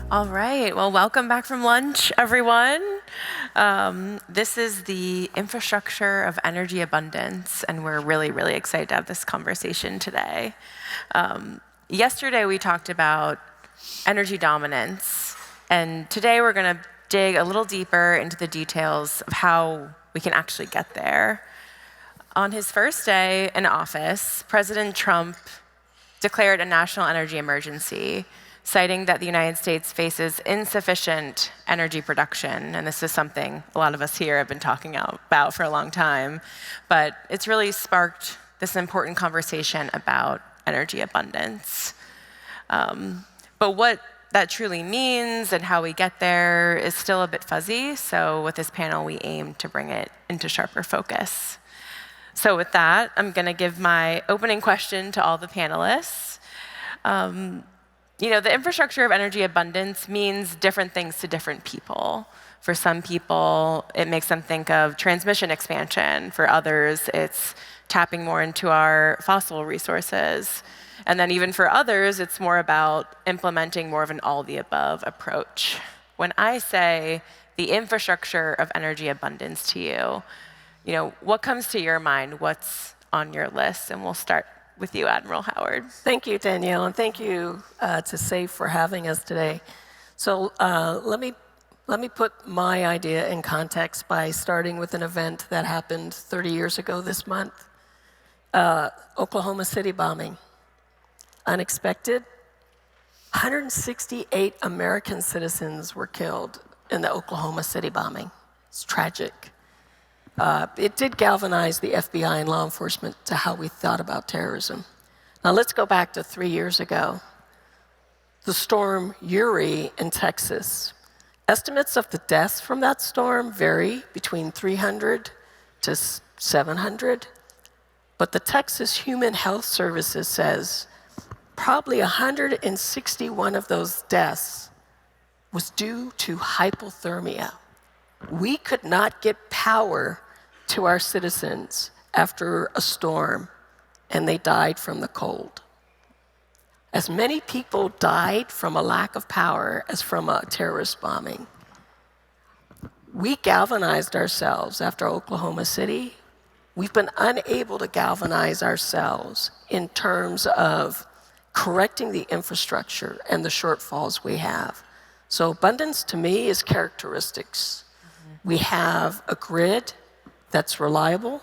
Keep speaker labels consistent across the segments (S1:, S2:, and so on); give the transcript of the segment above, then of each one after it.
S1: All right, well, welcome back from lunch, everyone. This is the infrastructure of energy abundance, and we're really, really excited to have this conversation today. Yesterday, we talked about energy dominance, and today we're going to dig a little deeper into the details of how we can actually get there. On his first day in office, President Trump declared a national energy emergency, citing that the United States faces insufficient energy production. And this is something a lot of us here have been talking about for a long time. But it's really sparked this important conversation about energy abundance. But what that truly means and how we get there is still a bit fuzzy. So with this panel, we aim to bring it into sharper focus. So with that, I'm going to give my opening question to all the panelists. The infrastructure of energy abundance means different things to different people. For some people, it makes them think of transmission expansion. For others, it's tapping more into our fossil resources. And then even for others, it's more about implementing more of an all-the-above approach. When I say the infrastructure of energy abundance to you, what comes to your mind? What's on your list? And we'll start with you, Admiral Howard.
S2: Thank you, Danielle, and thank you to SAFE for having us today. So let me put my idea in context by starting with an event that happened 30 years ago this month. Oklahoma City bombing. Unexpected. 168 American citizens were killed in the Oklahoma City bombing. It's tragic. It did galvanize the FBI and law enforcement to how we thought about terrorism. Now let's go back to 3 years ago. The storm Uri in Texas. Estimates of the deaths from that storm vary between 300 to 700, but the Texas Human Health Services says probably 161 of those deaths was due to hypothermia. We could not get power to our citizens after a storm, and they died from the cold. As many people died from a lack of power as from a terrorist bombing. We galvanized ourselves after Oklahoma City. We've been unable to galvanize ourselves in terms of correcting the infrastructure and the shortfalls we have. So abundance to me is characteristics. We have a grid that's reliable,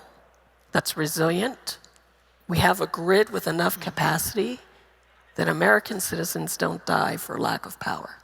S2: that's resilient. We have a grid with enough capacity that American citizens don't die for lack of power.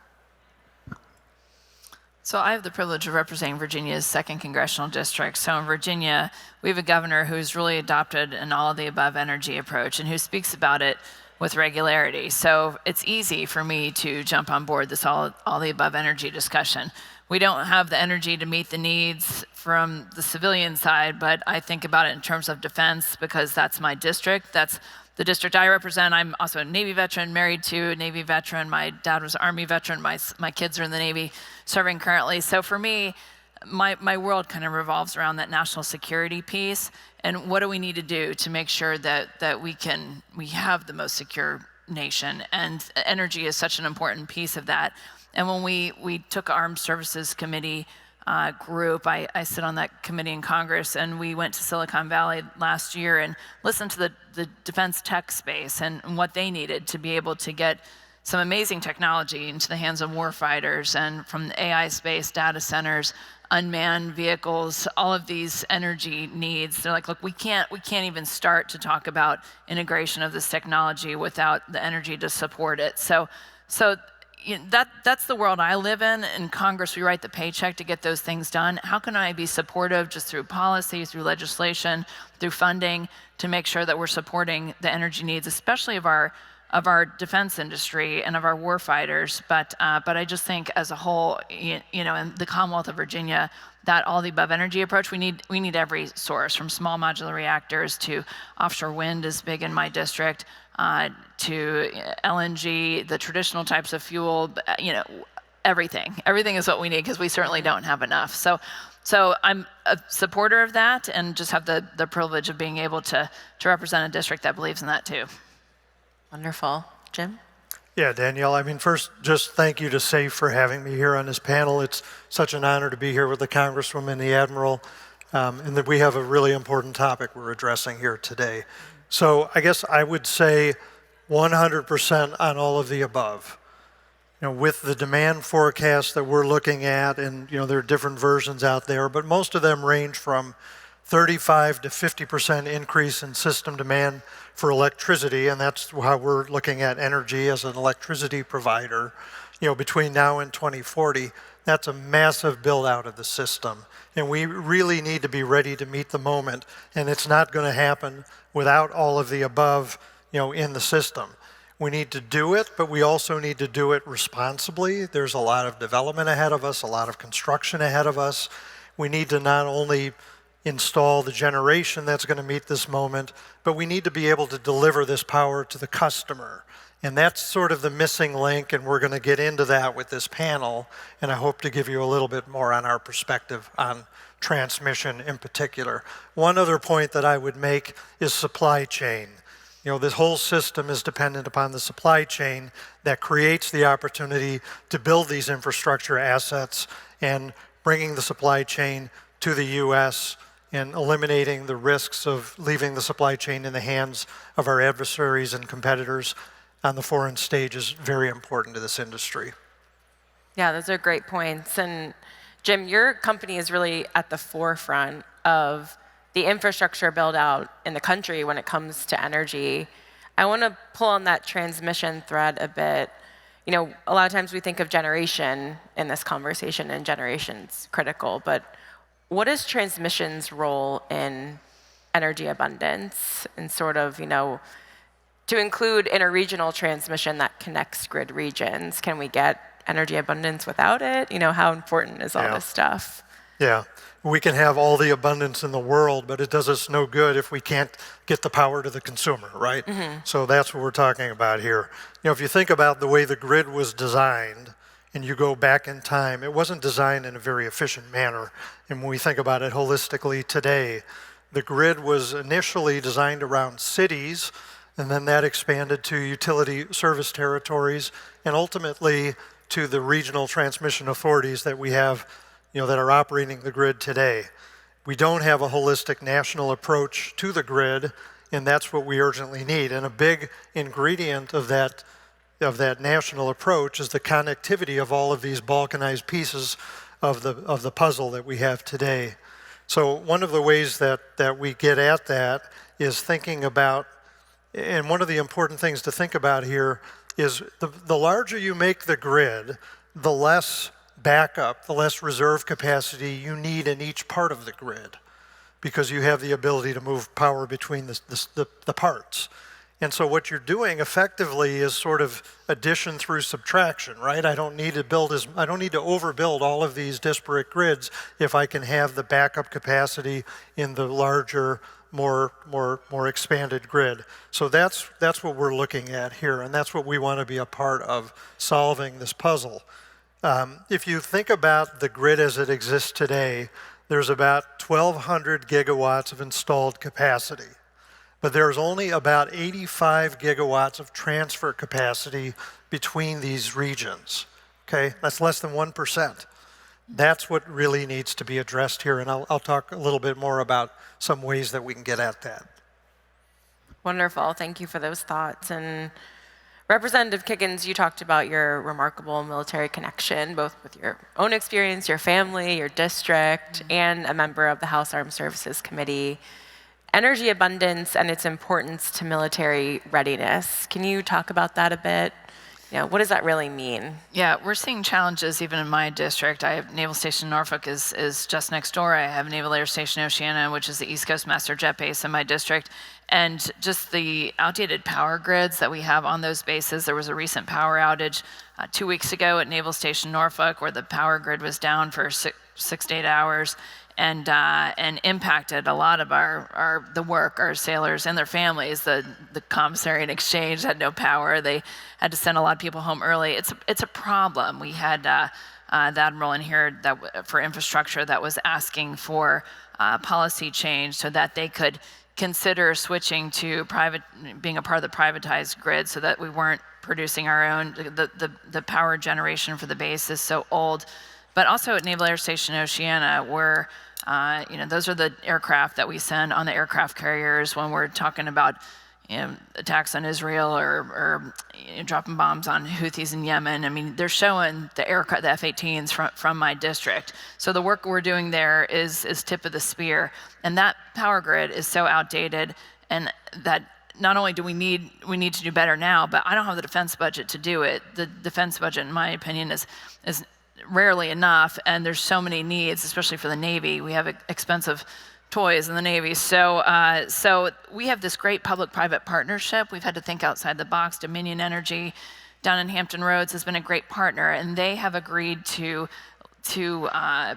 S3: So I have the privilege of representing Virginia's 2nd Congressional District. So in Virginia, we have a governor who's really adopted an all-of-the-above energy approach and who speaks about it with regularity. So it's easy for me to jump on board this all-the-above energy discussion. We don't have the energy to meet the needs from the civilian side, but I think about it in terms of defense because that's my district. That's the district I represent. I'm also a Navy veteran, married to a Navy veteran. My dad was an Army veteran. My kids are in the Navy serving currently. So for me, my world kind of revolves around that national security piece. And what do we need to do to make sure that we have the most secure nation? And energy is such an important piece of that. And when we took Armed Services Committee group, I sit on that committee in Congress, and we went to Silicon Valley last year and listened to the defense tech space and what they needed to be able to get some amazing technology into the hands of warfighters, and from the AI space, data centers, unmanned vehicles, all of these energy needs. They're like, look, we can't even start to talk about integration of this technology without the energy to support it. So that's the world I live in. In Congress, we write the paycheck to get those things done. How can I be supportive just through policy, through legislation, through funding to make sure that we're supporting the energy needs, especially of our defense industry and of our war fighters? But I just think as a whole, in the Commonwealth of Virginia, that all-the-above energy approach, we need every source, from small modular reactors to offshore wind is big in my district, to LNG, the traditional types of fuel, everything. Everything is what we need because we certainly don't have enough. So I'm a supporter of that and just have the privilege of being able to represent a district that believes in that too.
S1: Wonderful. Jim?
S4: Yeah, Danielle, I mean, first, just thank you to SAFE for having me here on this panel. It's such an honor to be here with the Congresswoman, the Admiral, and that we have a really important topic we're addressing here today. So I guess I would say 100% on all of the above. With the demand forecast that we're looking at, and there are different versions out there, but most of them range from 35 to 50% increase in system demand for electricity, and that's how we're looking at energy as an electricity provider. Between now and 2040, that's a massive build out of the system, and we really need to be ready to meet the moment. And it's not going to happen without all of the above, in the system. We need to do it, but we also need to do it responsibly. There's a lot of development ahead of us, a lot of construction ahead of us. We need to not only install the generation that's going to meet this moment, but we need to be able to deliver this power to the customer. And that's sort of the missing link, and we're going to get into that with this panel, and I hope to give you a little bit more on our perspective on transmission in particular. One other point that I would make is supply chain. This whole system is dependent upon the supply chain that creates the opportunity to build these infrastructure assets and bringing the supply chain to the U.S. and eliminating the risks of leaving the supply chain in the hands of our adversaries and competitors on the foreign stage is very important to this industry.
S1: Yeah, those are great points. And Jim, your company is really at the forefront of the infrastructure build out in the country when it comes to energy. I want to pull on that transmission thread a bit. A lot of times we think of generation in this conversation, and generation's critical, but what is transmission's role in energy abundance and sort of, to include interregional transmission that connects grid regions? Can we get energy abundance without it? How important is all this stuff?
S4: Yeah. We can have all the abundance in the world, but it does us no good if we can't get the power to the consumer, right? So that's what we're talking about here. If you think about the way the grid was designed, and you go back in time, it wasn't designed in a very efficient manner. And when we think about it holistically today, the grid was initially designed around cities, and then that expanded to utility service territories, and ultimately to the regional transmission authorities that we have, that are operating the grid today. We don't have a holistic national approach to the grid, and that's what we urgently need. And a big ingredient of that national approach is the connectivity of all of these balkanized pieces of the puzzle that we have today. So one of the ways that we get at that is thinking about, and one of the important things to think about here is the larger you make the grid, the less backup, the less reserve capacity you need in each part of the grid, because you have the ability to move power between the parts. And so what you're doing effectively is sort of addition through subtraction, right? I don't need to overbuild all of these disparate grids if I can have the backup capacity in the larger, more expanded grid. So that's what we're looking at here, and that's what we want to be a part of solving this puzzle. If you think about the grid as it exists today, there's about 1,200 gigawatts of installed capacity. But there's only about 85 gigawatts of transfer capacity between these regions. Okay, that's less than 1%. That's what really needs to be addressed here, and I'll talk a little bit more about some ways that we can get at that.
S1: Wonderful, thank you for those thoughts. And Representative Kiggans, you talked about your remarkable military connection, both with your own experience, your family, your district, and a member of the House Armed Services Committee. Energy abundance and its importance to military readiness. Can you talk about that a bit? What does that really mean?
S3: Yeah, we're seeing challenges even in my district. I have Naval Station Norfolk is just next door. I have Naval Air Station Oceana, which is the East Coast Master Jet Base in my district. And just the outdated power grids that we have on those bases. There was a recent power outage 2 weeks ago at Naval Station Norfolk where the power grid was down for 6 to 8 hours. And impacted a lot of our sailors and their families. The commissary and exchange had no power. They had to send a lot of people home early. It's a problem. We had the Admiral in here for infrastructure that was asking for policy change so that they could consider switching to being a part of the privatized grid, so that we weren't producing our own. The power generation for the base is so old. But also at Naval Air Station Oceana, where those are the aircraft that we send on the aircraft carriers when we're talking about attacks on Israel or dropping bombs on Houthis in Yemen. I mean, they're showing the aircraft, the F-18s from my district. So the work we're doing there is tip of the spear. And that power grid is so outdated, and that not only do we need to do better now, but I don't have the defense budget to do it. The defense budget, in my opinion, is rarely enough, and there's so many needs, especially for the Navy. We have expensive toys in the Navy. So we have this great public-private partnership. We've had to think outside the box. Dominion Energy down in Hampton Roads has been a great partner, and they have agreed to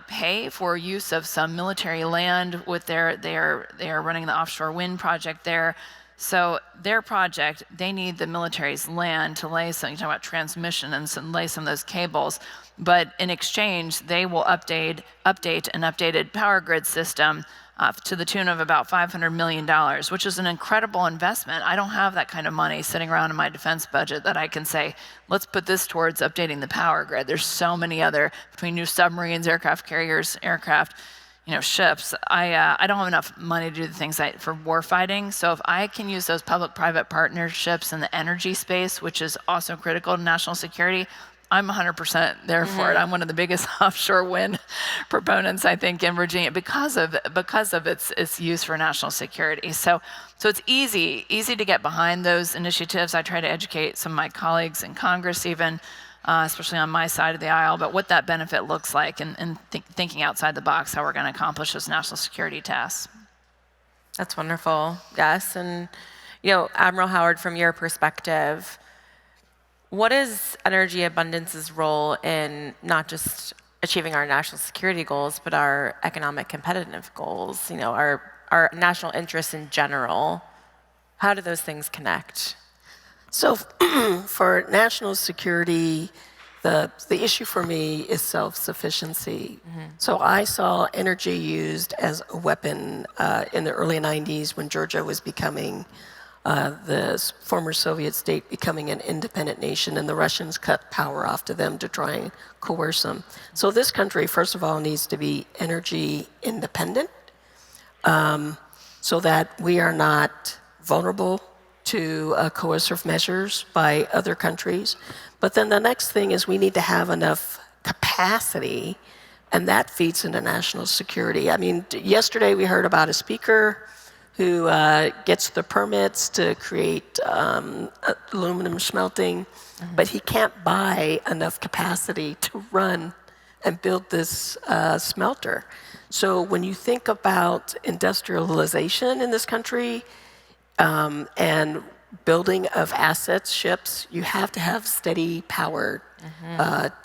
S3: pay for use of some military land with they are running the offshore wind project there. So their project, they need the military's land to lay some, you talk about transmission and lay some of those cables, but in exchange, they will update an updated power grid system to the tune of about $500 million, which is an incredible investment. I don't have that kind of money sitting around in my defense budget that I can say, let's put this towards updating the power grid. There's so many other, between new submarines, aircraft carriers, ships. I don't have enough money to do the things for war fighting. So if I can use those public-private partnerships in the energy space, which is also critical to national security, I'm 100% there for it. I'm one of the biggest offshore wind proponents, I think, in Virginia because of its use for national security. So it's easy to get behind those initiatives. I try to educate some of my colleagues in Congress, even, especially on my side of the aisle, but what that benefit looks like, and thinking outside the box how we're going to accomplish those national security tasks.
S1: That's wonderful. Yes, and Admiral Howard, from your perspective, what is energy abundance's role in not just achieving our national security goals, but our economic competitive goals? Our national interests in general. How do those things connect?
S2: So for national security, the issue for me is self-sufficiency. So I saw energy used as a weapon in the early 90s when Georgia was becoming the former Soviet state becoming an independent nation, and the Russians cut power off to them to try and coerce them. So this country, first of all, needs to be energy independent so that we are not vulnerable to coercive measures by other countries. But then the next thing is we need to have enough capacity, and that feeds into national security. I mean, yesterday we heard about a speaker who gets the permits to create aluminum smelting, but he can't buy enough capacity to run and build this smelter. So when you think about industrialization in this country and building of assets, ships, you have to have steady power,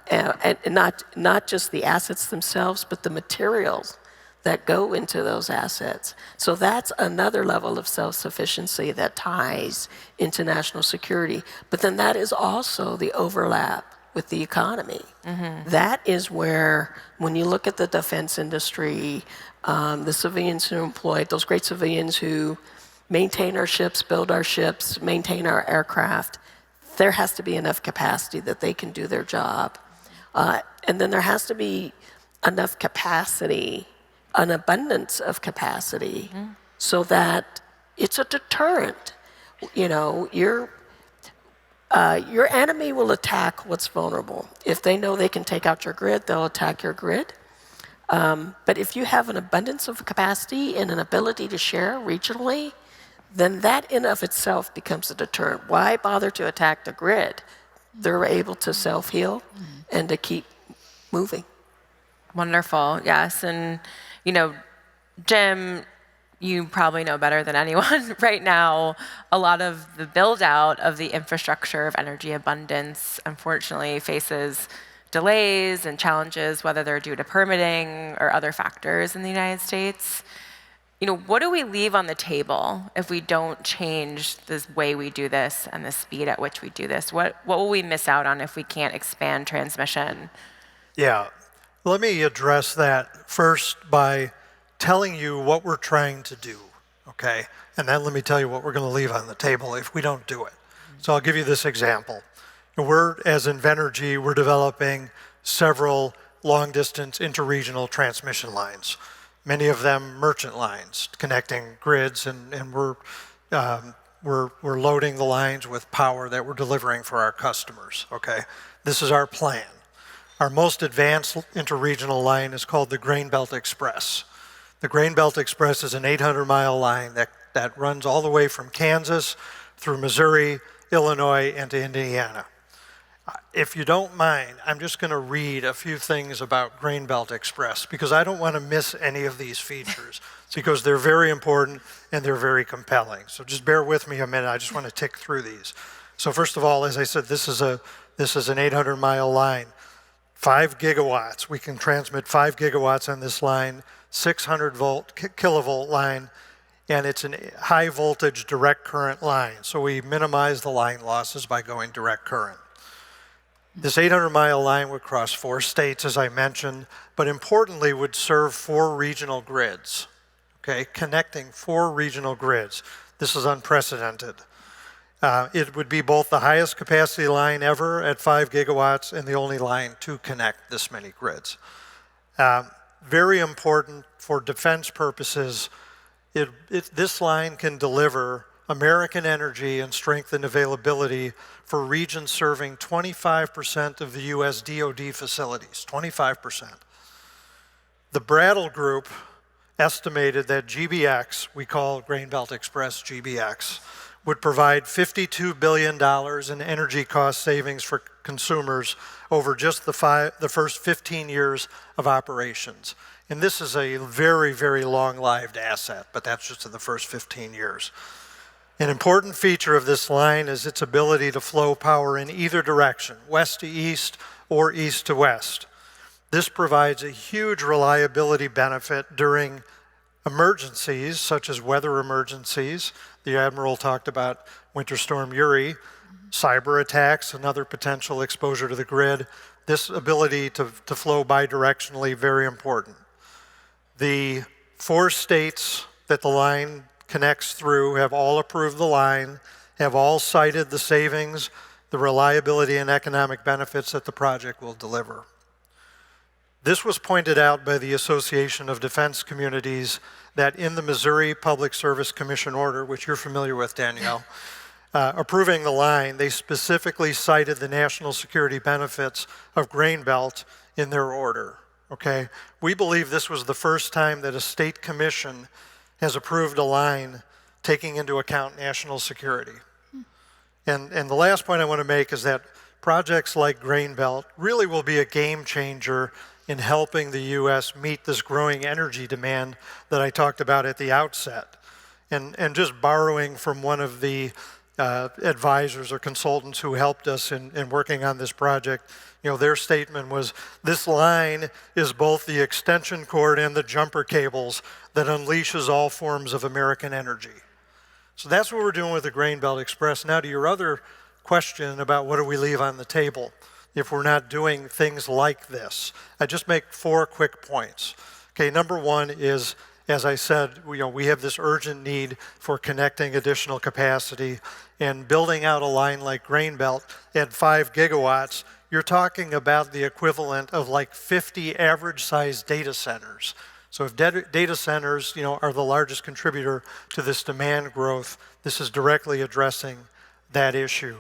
S2: and not just the assets themselves, but the materials that go into those assets. So that's another level of self-sufficiency that ties into national security. But then that is also the overlap with the economy. That is where, when you look at the defense industry, the civilians who are employed, those great civilians who maintain our ships, build our ships, maintain our aircraft, there has to be enough capacity that they can do their job. And then there has to be enough capacity, an abundance of capacity, so that it's a deterrent. Your enemy will attack what's vulnerable. If they know they can take out your grid, they'll attack your grid. But if you have an abundance of capacity and an ability to share regionally, then that in of itself becomes a deterrent. Why bother to attack the grid? They're able to self-heal and to keep moving.
S1: Wonderful, yes. And Jim, you probably know better than anyone right now, a lot of the build out of the infrastructure of energy abundance, unfortunately, faces delays and challenges, whether they're due to permitting or other factors in the United States. What do we leave on the table if we don't change this way we do this and the speed at which we do this? What will we miss out on if we can't expand transmission?
S4: Yeah. Let me address that first by telling you what we're trying to do, okay? And then let me tell you what we're going to leave on the table if we don't do it. So I'll give you this example. We're, as Invenergy, we're developing several long-distance interregional transmission lines, many of them merchant lines connecting grids, and we're loading the lines with power that we're delivering for our customers, okay? This is our plan. Our most advanced interregional line is called the Grain Belt Express. The Grain Belt Express is an 800-mile line that runs all the way from Kansas through Missouri, Illinois, and to Indiana. If you don't mind, I'm just going to read a few things about Grain Belt Express because I don't want to miss any of these features because they're very important and they're very compelling. So just bear with me a minute. I just want to tick through these. So first of all, as I said, this is an 800-mile line, 5 gigawatts. We can transmit 5 gigawatts on this line, 600-volt kilovolt line, and it's a high voltage direct current line. So we minimize the line losses by going direct current. This 800-mile line would cross 4 states, as I mentioned, but importantly would serve 4 regional grids, okay, connecting 4 regional grids. This is unprecedented. It would be both the highest capacity line ever at 5 gigawatts and the only line to connect this many grids. Very important for defense purposes. This line can deliver American energy and strengthen availability for regions serving 25% of the U.S. DoD facilities, 25%. The Brattle Group estimated that GBX, we call Grain Belt Express GBX, would provide $52 billion in energy cost savings for consumers over just the first 15 years of operations. And this is a very, very long-lived asset, but that's just in the first 15 years. An important feature of this line is its ability to flow power in either direction, west to east or east to west. This provides a huge reliability benefit during emergencies, such as weather emergencies. The Admiral talked about Winter Storm Uri, cyber attacks, another potential exposure to the grid. This ability to flow bidirectionally, very important. The 4 states that the line connects through have all approved the line, have all cited the savings, the reliability and economic benefits that the project will deliver. This was pointed out by the Association of Defense Communities that in the Missouri Public Service Commission order, which you're familiar with, Danielle, approving the line, they specifically cited the national security benefits of Grain Belt in their order, okay? We believe this was the first time that a state commission has approved a line taking into account national security. And the last point I want to make is that projects like Grain Belt really will be a game changer in helping the U.S. meet this growing energy demand that I talked about at the outset. And just borrowing from one of the advisors or consultants who helped us in working on this project, you know, their statement was, this line is both the extension cord and the jumper cables that unleashes all forms of American energy. So that's what we're doing with the Grain Belt Express. Now to your other question about what do we leave on the table if we're not doing things like this. I just make 4 quick points. Okay, number 1 is, as I said, we have this urgent need for connecting additional capacity and building out a line like Grain Belt at 5 gigawatts. You're talking about the equivalent of like 50 average-sized data centers. So if data centers, are the largest contributor to this demand growth, this is directly addressing that issue.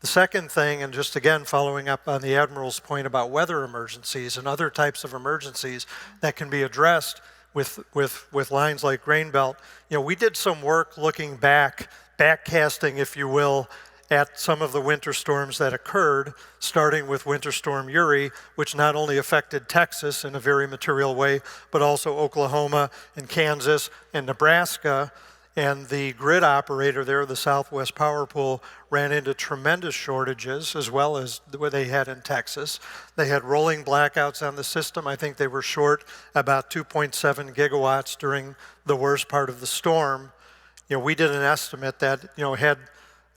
S4: The second thing, and just again following up on the Admiral's point about weather emergencies and other types of emergencies that can be addressed with lines like Grain Belt, we did some work looking backcasting, if you will, at some of the winter storms that occurred, starting with Winter Storm Uri, which not only affected Texas in a very material way, but also Oklahoma and Kansas and Nebraska. And the grid operator there, the Southwest Power Pool, ran into tremendous shortages, as well as what they had in Texas. They had rolling blackouts on the system. I think they were short about 2.7 gigawatts during the worst part of the storm. We did an estimate that,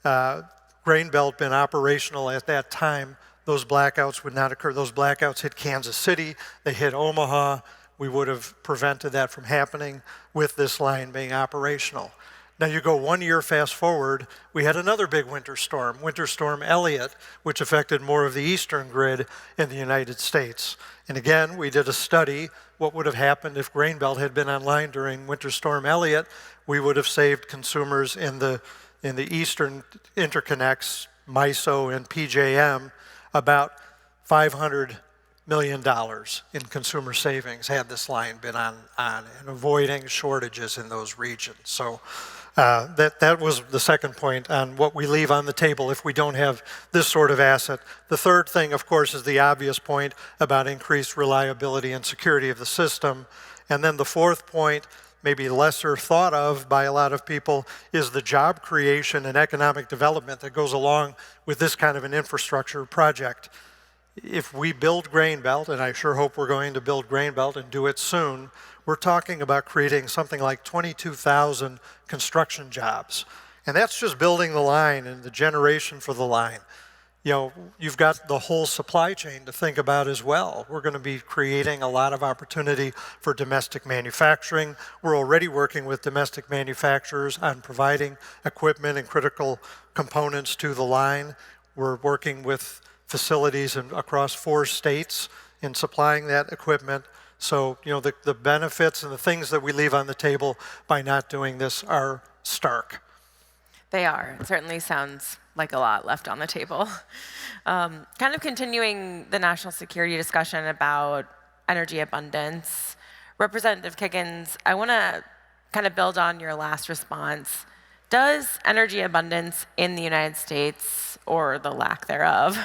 S4: had Grain Belt been operational at that time, those blackouts would not occur. Those blackouts hit Kansas City, they hit Omaha, we would have prevented that from happening with this line being operational. Now you go 1 year fast forward, we had another big winter storm Elliott, which affected more of the eastern grid in the United States. And again, we did a study, what would have happened if Grain Belt had been online during Winter Storm Elliott. We would have saved consumers in the eastern interconnects, MISO and PJM, about $500 million in consumer savings had this line been on and avoiding shortages in those regions. So that was the second point on what we leave on the table if we don't have this sort of asset. The third thing, of course, is the obvious point about increased reliability and security of the system. And then the fourth point, maybe lesser thought of by a lot of people, is the job creation and economic development that goes along with this kind of an infrastructure project. If we build Grain Belt, and I sure hope we're going to build Grain Belt and do it soon, we're talking about creating something like 22,000 construction jobs. And that's just building the line and the generation for the line. You know, you've got the whole supply chain to think about as well. We're going to be creating a lot of opportunity for domestic manufacturing. We're already working with domestic manufacturers on providing equipment and critical components to the line. We're working with facilities across 4 states in supplying that equipment. So, you know, the benefits and the things that we leave on the table by not doing this are stark.
S1: They are. It certainly sounds like a lot left on the table. Kind of continuing the national security discussion about energy abundance, Representative Kiggans, I want to kind of build on your last response. Does energy abundance in the United States, or the lack thereof,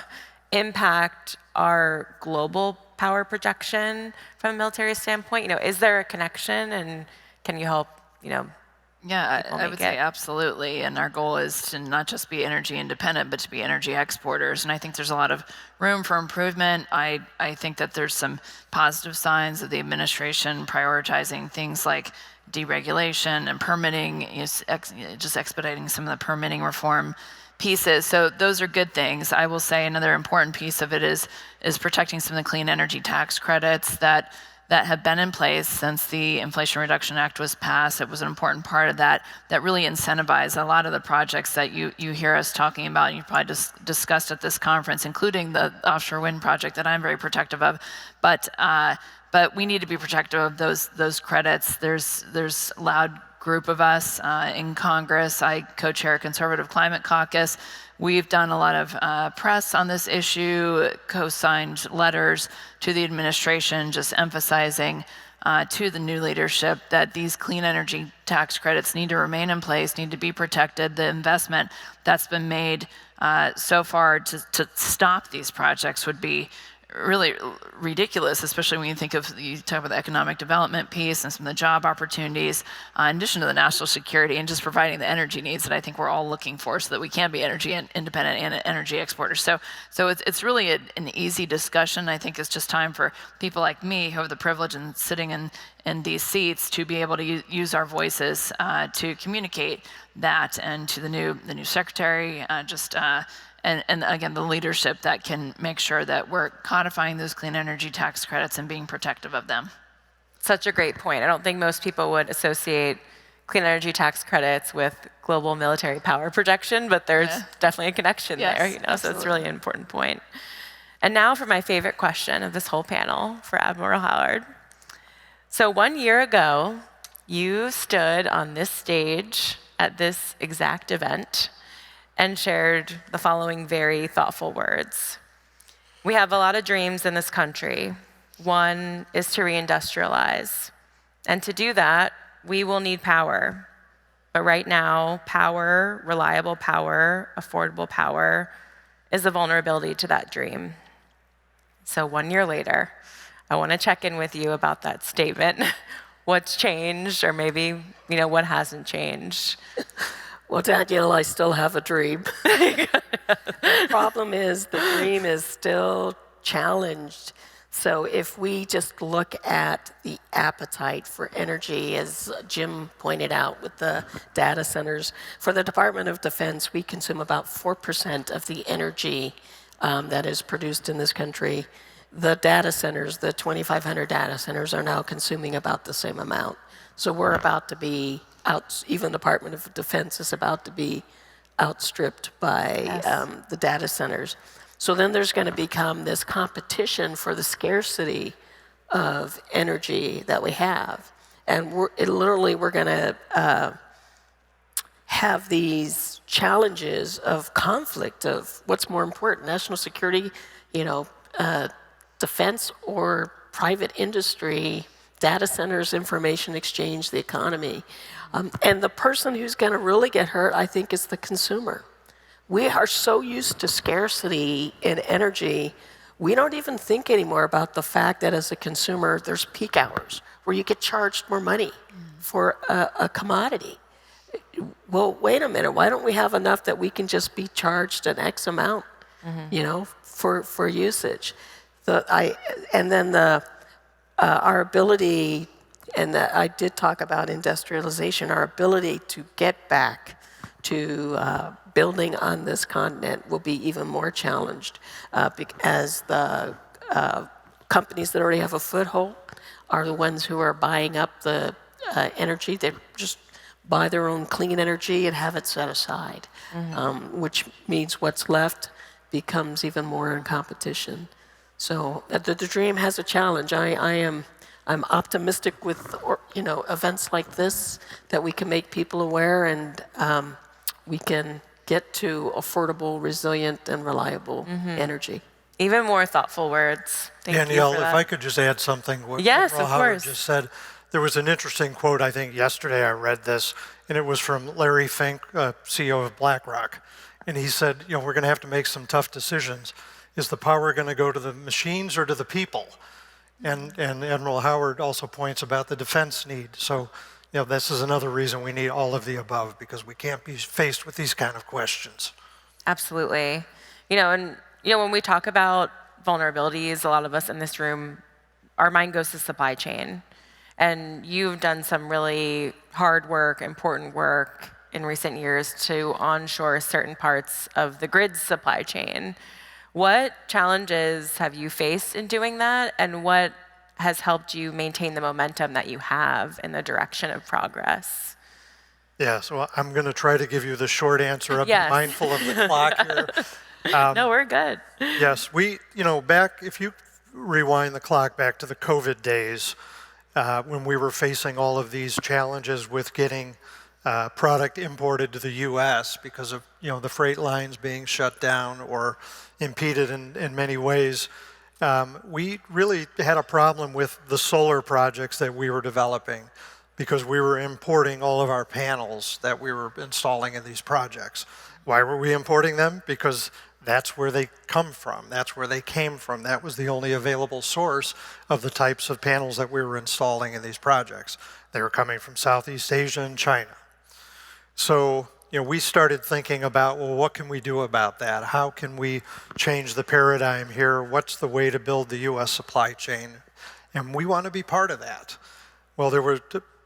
S1: impact our global power projection from a military standpoint? You know, is there a connection, and can you help, you know?
S3: Yeah, I would say absolutely. And our goal is to not just be energy independent, but to be energy exporters. And I think there's a lot of room for improvement. I think that there's some positive signs of the administration prioritizing things like deregulation and permitting, just expediting some of the permitting reform pieces. So those are good things. I will say another important piece of it is protecting some of the clean energy tax credits that have been in place since the Inflation Reduction Act was passed. It was an important part of that really incentivized a lot of the projects that you hear us talking about, and you probably just discussed at this conference, including the offshore wind project that I'm very protective of. But we need to be protective of those credits. There's a loud group of us in Congress. I co-chair a conservative climate caucus. We've done a lot of press on this issue, co-signed letters to the administration, just emphasizing to the new leadership that these clean energy tax credits need to remain in place, need to be protected. The investment that's been made so far to stop these projects would be really ridiculous, especially when you talk about the economic development piece and some of the job opportunities, in addition to the national security and just providing the energy needs that I think we're all looking for so that we can be energy independent and energy exporters. So it's really an easy discussion. I think it's just time for people like me who have the privilege of sitting in these seats to be able to use our voices to communicate that, and to the new secretary, and again, the leadership that can make sure that we're codifying those clean energy tax credits and being protective of them.
S1: Such a great point. I don't think most people would associate clean energy tax credits with global military power projection, but there's definitely a connection there. You know, absolutely. So it's really an important point. And now for my favorite question of this whole panel for Admiral Howard. So 1 year ago, you stood on this stage at this exact event and shared the following very thoughtful words. We have a lot of dreams in this country. One is to reindustrialize. And to do that, we will need power. But right now, power, reliable power, affordable power, is a vulnerability to that dream. So 1 year later, I want to check in with you about that statement. What's changed, or maybe, you know, what hasn't changed?
S2: Well, Danielle, I still have a dream. The problem is the dream is still challenged. So if we just look at the appetite for energy, as Jim pointed out with the data centers, for the Department of Defense, we consume about 4% of the energy that is produced in this country. the data centers, the 2,500 data centers are now consuming about the same amount. So we're about to be even the Department of Defense is about to be outstripped by the data centers. So then there's going to become this competition for the scarcity of energy that we have. And we're going to have these challenges of conflict of what's more important, national security, defense or private industry, data centers, information exchange, the economy. And the person who's going to really get hurt, I think, is the consumer. We are so used to scarcity in energy, we don't even think anymore about the fact that as a consumer, there's peak hours where you get charged more money for a commodity. Well, wait a minute, why don't we have enough that we can just be charged an X amount, for usage? Our ability, and that I did talk about industrialization, our ability to get back to building on this continent will be even more challenged as the companies that already have a foothold are the ones who are buying up the energy. They just buy their own clean energy and have it set aside, which means what's left becomes even more in competition. So the dream has a challenge. I'm optimistic with events like this that we can make people aware and we can get to affordable, resilient, and reliable energy.
S1: Even more thoughtful words. Thank
S4: Danielle,
S1: you for that.
S4: if I could just add something. What
S1: Yes,
S4: Admiral
S1: of
S4: Howard
S1: course.
S4: just said. There was an interesting quote, I think yesterday I read this, and it was from Larry Fink, CEO of BlackRock. And he said, we're going to have to make some tough decisions. Is the power going to go to the machines or to the people? And Admiral Howard also points about the defense need. So, this is another reason we need all of the above, because we can't be faced with these kind of questions.
S1: Absolutely. When we talk about vulnerabilities, a lot of us in this room, our mind goes to supply chain. And you've done some really hard work, important work in recent years to onshore certain parts of the grid's supply chain. What challenges have you faced in doing that, and what has helped you maintain the momentum that you have in the direction of progress?
S4: Yeah, so I'm going to try to give you the short answer. I'm
S1: Yes.
S4: mindful of the clock here.
S1: No, we're good.
S4: Yes, if you rewind the clock back to the COVID days, when we were facing all of these challenges with getting product imported to the U.S. because of the freight lines being shut down or impeded in many ways, we really had a problem with the solar projects that we were developing because we were importing all of our panels that we were installing in these projects. Why were we importing them? Because that's where they come from. That's where they came from. That was the only available source of the types of panels that we were installing in these projects. They were coming from Southeast Asia and China. So, we started thinking about, well, what can we do about that? How can we change the paradigm here? What's the way to build the U.S. supply chain? And we want to be part of that. Well, there were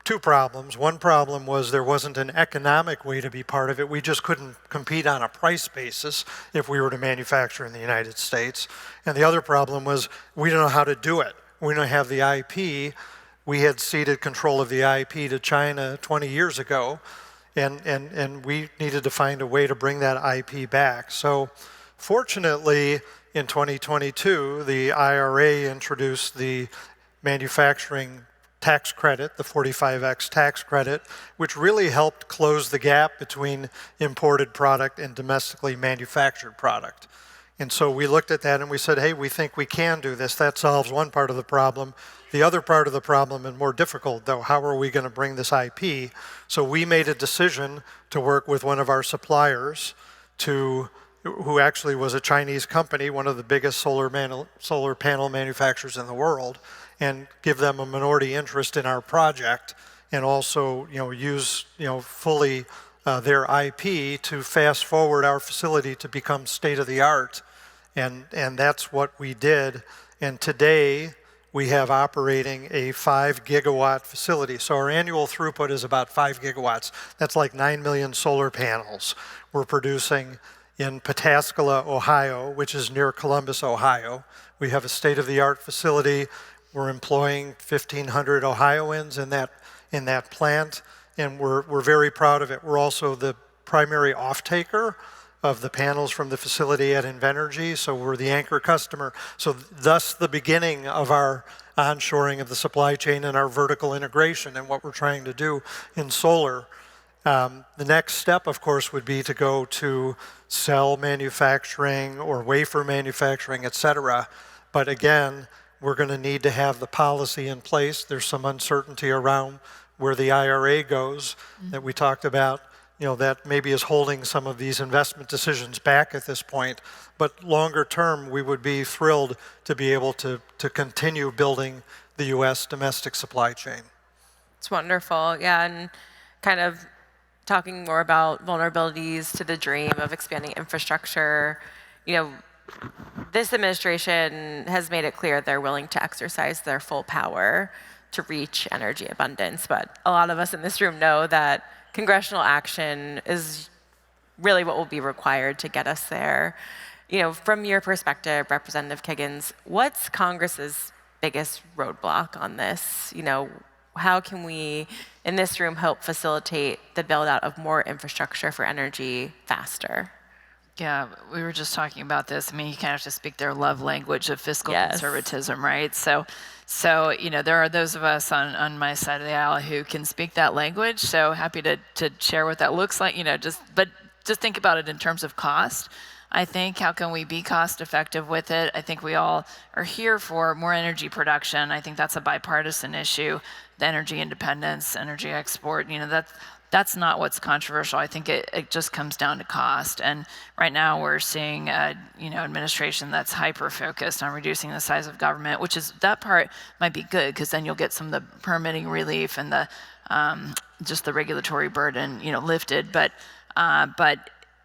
S4: two problems. One problem was there wasn't an economic way to be part of it. We just couldn't compete on a price basis if we were to manufacture in the United States. And the other problem was we don't know how to do it. We don't have the IP. We had ceded control of the IP to China 20 years ago, and we needed to find a way to bring that IP back. So fortunately, in 2022, the IRA introduced the manufacturing tax credit, the 45X tax credit, which really helped close the gap between imported product and domestically manufactured product. And so we looked at that and we said, hey, we think we can do this. That solves one part of the problem. The other part of the problem, and more difficult though, how are we going to bring this IP? So we made a decision to work with one of our suppliers who actually was a Chinese company, one of the biggest solar panel manufacturers in the world, and give them a minority interest in our project, and also use fully their IP to fast forward our facility to become state of the art, and that's what we did. And today we have operating a 5 gigawatt facility. So our annual throughput is about 5 gigawatts. That's like 9 million solar panels. We're producing in Pataskala, Ohio, which is near Columbus, Ohio. We have a state-of-the-art facility. We're employing 1,500 Ohioans in that plant, and we're very proud of it. We're also the primary off-taker of the panels from the facility at Invenergy, so we're the anchor customer. So thus the beginning of our onshoring of the supply chain and our vertical integration and what we're trying to do in solar. The next step, of course, would be to go to cell manufacturing or wafer manufacturing, et cetera. But again, we're going to need to have the policy in place. There's some uncertainty around where the IRA goes that we talked about, that maybe is holding some of these investment decisions back at this point. But longer term, we would be thrilled to be able to continue building the U.S. domestic supply chain.
S1: It's wonderful, yeah, and kind of talking more about vulnerabilities to the dream of expanding infrastructure. This administration has made it clear they're willing to exercise their full power to reach energy abundance, but a lot of us in this room know that congressional action is really what will be required to get us there. From your perspective, Representative Kiggans, what's Congress's biggest roadblock on this? How can we, in this room, help facilitate the build-out of more infrastructure for energy faster?
S3: Yeah, we were just talking about this. I mean, you kind of have to speak their love language of fiscal conservatism, right? So, there are those of us on my side of the aisle who can speak that language. So happy to share what that looks like. But just think about it in terms of cost. I think, how can we be cost effective with it? I think we all are here for more energy production. I think that's a bipartisan issue. The energy independence, energy export, that's not what's controversial. I think it just comes down to cost. And right now we're seeing administration that's hyper-focused on reducing the size of government, that part might be good, because then you'll get some of the permitting relief and the just the regulatory burden lifted. But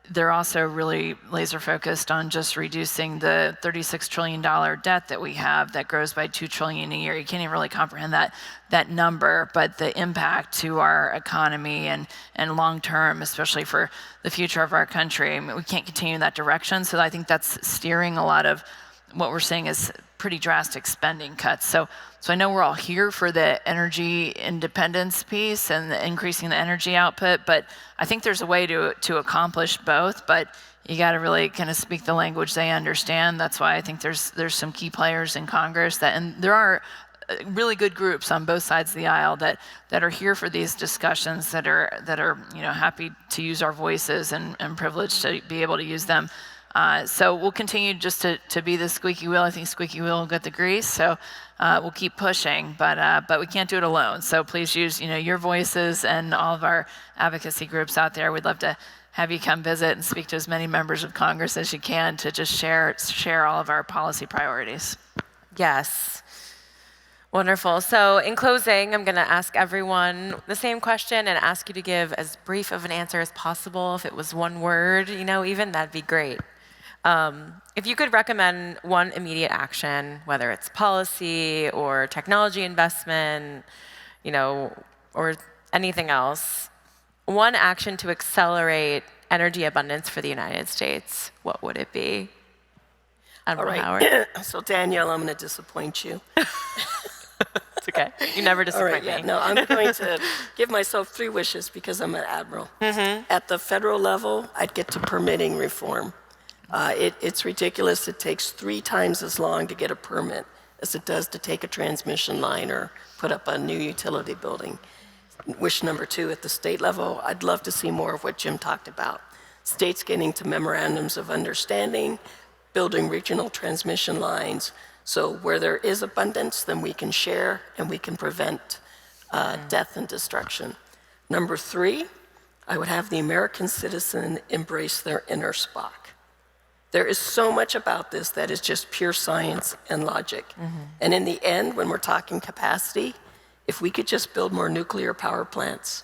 S3: they're also really laser focused on just reducing the $36 trillion debt that we have that grows by $2 trillion a year. You can't even really comprehend that number, but the impact to our economy and long term, especially for the future of our country, we can't continue in that direction. So I think that's steering a lot of what we're seeing is pretty drastic spending cuts. So I know we're all here for the energy independence piece and the increasing the energy output, but I think there's a way to accomplish both, but you got to really kind of speak the language they understand. That's why I think there's some key players in Congress and there are really good groups on both sides of the aisle that are here for these discussions, that are happy to use our voices and privileged to be able to use them. So we'll continue just to be the squeaky wheel. I think squeaky wheel will get the grease. So we'll keep pushing, but we can't do it alone. So please use your voices and all of our advocacy groups out there. We'd love to have you come visit and speak to as many members of Congress as you can to just share all of our policy priorities.
S1: Yes. Wonderful. So in closing, I'm going to ask everyone the same question and ask you to give as brief of an answer as possible. If it was one word, even that'd be great. If you could recommend one immediate action, whether it's policy or technology investment, or anything else, one action to accelerate energy abundance for the United States, what would it be? Admiral
S2: All right.
S1: Howard.
S2: So Danielle, I'm going to disappoint you.
S1: It's okay. You never disappoint me.
S2: No, I'm going to give myself 3 wishes because I'm an admiral. At the federal level, I'd get to permitting reform. It's ridiculous. It takes 3 times as long to get a permit as it does to take a transmission line or put up a new utility building. Wish number 2, at the state level, I'd love to see more of what Jim talked about. States getting to memorandums of understanding, building regional transmission lines, so where there is abundance, then we can share and we can prevent death and destruction. Number 3, I would have the American citizen embrace their inner Spock. There is so much about this that is just pure science and logic. And in the end, when we're talking capacity, if we could just build more nuclear power plants,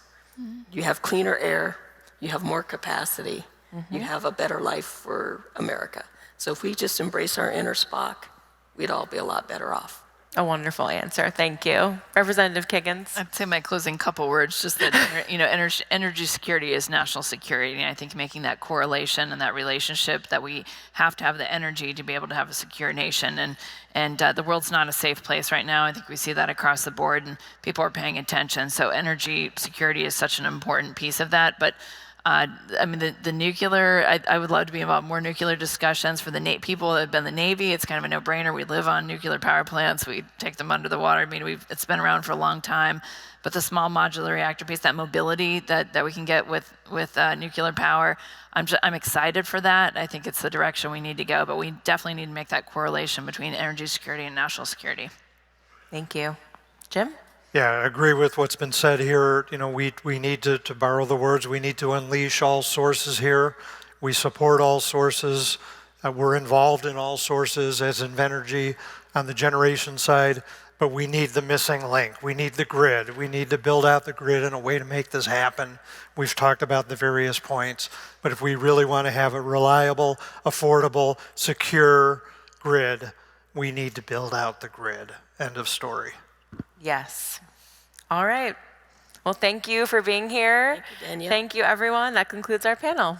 S2: you have cleaner air, you have more capacity, you have a better life for America. So if we just embrace our inner Spock, we'd all be a lot better off.
S1: A wonderful answer. Thank you. Representative Kiggans.
S3: I'd say my closing couple words, just that energy security is national security, and I think making that correlation and that relationship that we have to have the energy to be able to have a secure nation, and the world's not a safe place right now. I think we see that across the board, and people are paying attention. So energy security is such an important piece of that. But I mean, the nuclear, I would love to be involved in more nuclear discussions for the people that have been in the Navy. It's kind of a no-brainer. We live on nuclear power plants. We take them under the water. I mean, it's been around for a long time. But the small modular reactor piece, that mobility that we can get with nuclear power, I'm excited for that. I think it's the direction we need to go. But we definitely need to make that correlation between energy security and national security.
S1: Thank you. Jim?
S4: Yeah, I agree with what's been said here. We need to borrow the words, we need to unleash all sources here. We support all sources. We're involved in all sources as Invenergy on the generation side, but we need the missing link. We need the grid. We need to build out the grid in a way to make this happen. We've talked about the various points, but if we really want to have a reliable, affordable, secure grid, we need to build out the grid. End of story.
S1: Yes. All right. Well, thank you for being here.
S2: Thank you, Danielle.
S1: Thank you, everyone. That concludes our panel.